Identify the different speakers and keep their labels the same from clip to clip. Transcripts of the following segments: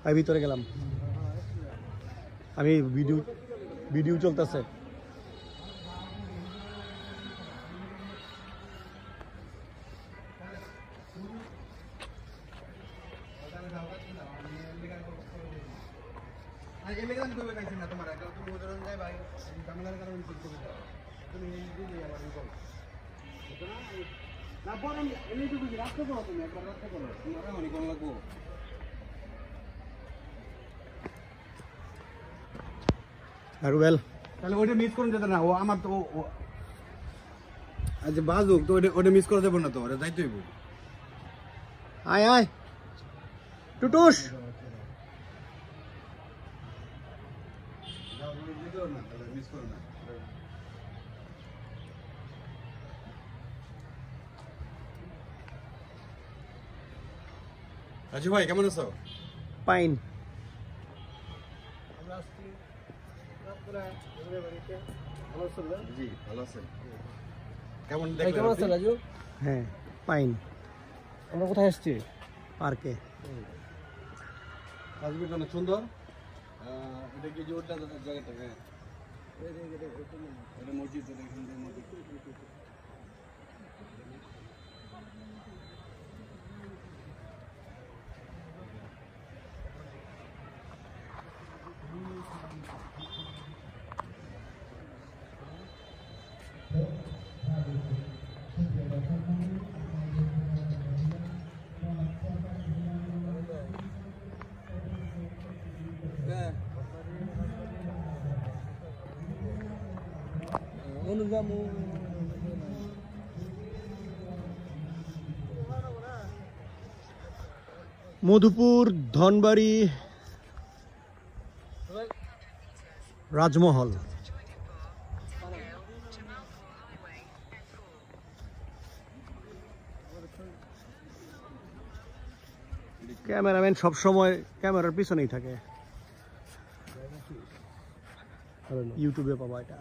Speaker 1: আমি ভিতরে গেলাম, আমি ভিডিও চলতেছে। আর ওয়েল
Speaker 2: তাহলে ওইটা মিস করুন যেত না, ও আমার তো আচ্ছা বাজুক তো ওইটা মিস করে দেবো না, তো ওটা যাইতে হইব।
Speaker 1: আয় আয় টুটুস,
Speaker 2: মিস করো না। রাজু ভাই কেমন আছো?
Speaker 1: পাইন।
Speaker 2: জি ভালো আছেন। কেমন
Speaker 3: কেমন আছেন রাজু?
Speaker 1: হ্যাঁ পাইন।
Speaker 3: আমরা কোথায় আসছি?
Speaker 1: পার্কে।
Speaker 2: রাজুটা অনেক সুন্দর। এটা কি যে ওটা জায়গাটা? হ্যাঁ এটা মসজিদ, মসজিদ।
Speaker 1: মধুপুর, ধনবাড়ি, রাজমহল। ক্যামেরাম্যান সব সময় ক্যামেরার পিছনেই থাকে। ইউটিউবে পাবা এটা।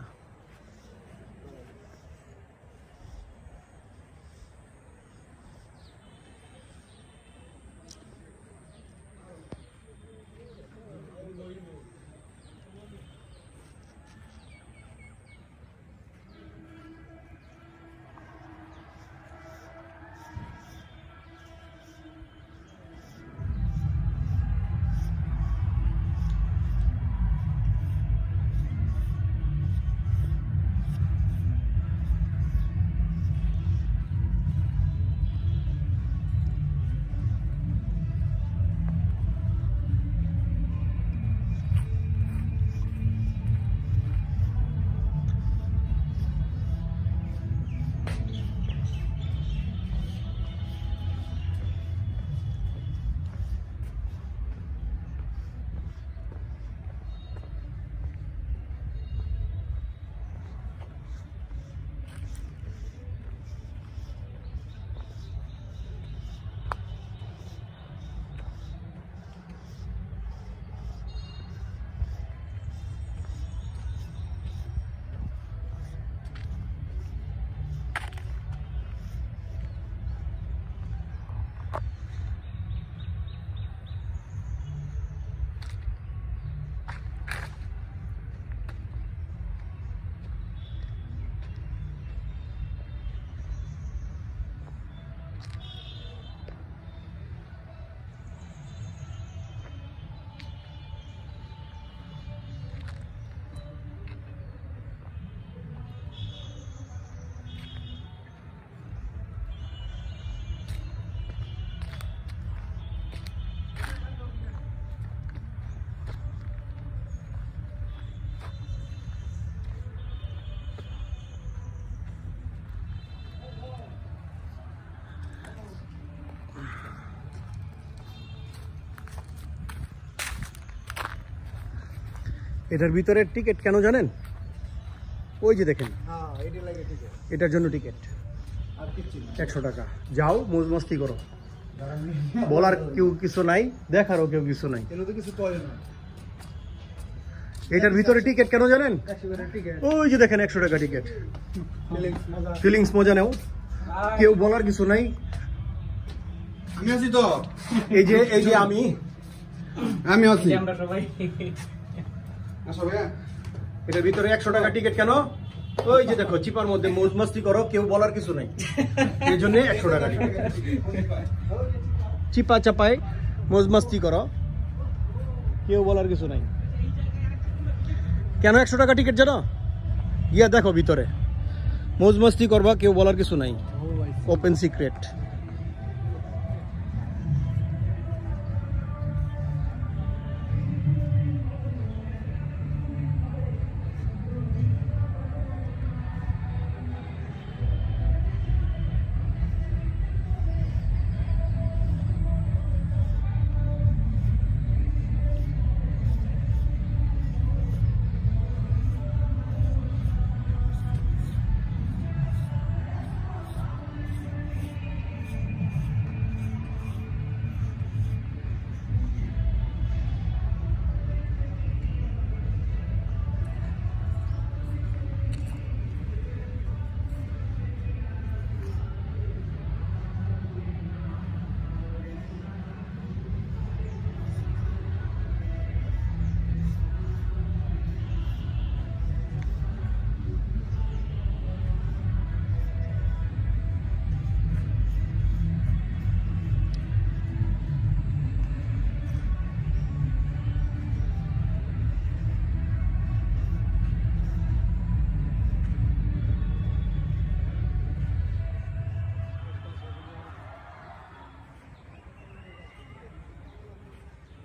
Speaker 1: এটার ভিতরে টিকিট কেন জানেন? ওই যে দেখেন, এটার জন্য টিকিট 100 টাকা। যাও মৌজ মস্তি করো, বলার কেউ কিছু নাই, দেখারও কেউ কিছু নাই। এটার ভিতরে টিকিট কেন জানেন? ওই যে দেখেন 100 টাকা টিকিট। ফিলিংস মজা নেও, কেউ বলার কিছু নাই।
Speaker 2: আমি আছি তো।
Speaker 1: এই যে আমি
Speaker 2: আমি আছি
Speaker 3: আমরা সবাই
Speaker 2: আসো ভাইয়া
Speaker 1: এটার ভিতরে 100 টাকা টিকিট কেন? ওই যে দেখো চিপার মধ্যে মৌজ মস্তি করো, কেউ বলার কিছু নাই, এই জন্য 100 টাকা টিকিট। চিপা চাপায় মৌজ মস্তি করো, কেউ বলার কিছু নাই। কেন 100 টাকা টিকিট জানো? গিয়া দেখো ভিতরে মৌজ মস্তি করবা, কেউ বলার কিছু নাই, ওপেন সিক্রেট।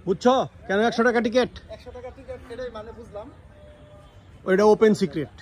Speaker 1: বুঝছো কেন 100 টাকা টিকিট?
Speaker 2: 100 টাকা টিকিট এটাই মানে বুঝলাম।
Speaker 1: ওইটা ওপেন সিক্রেট।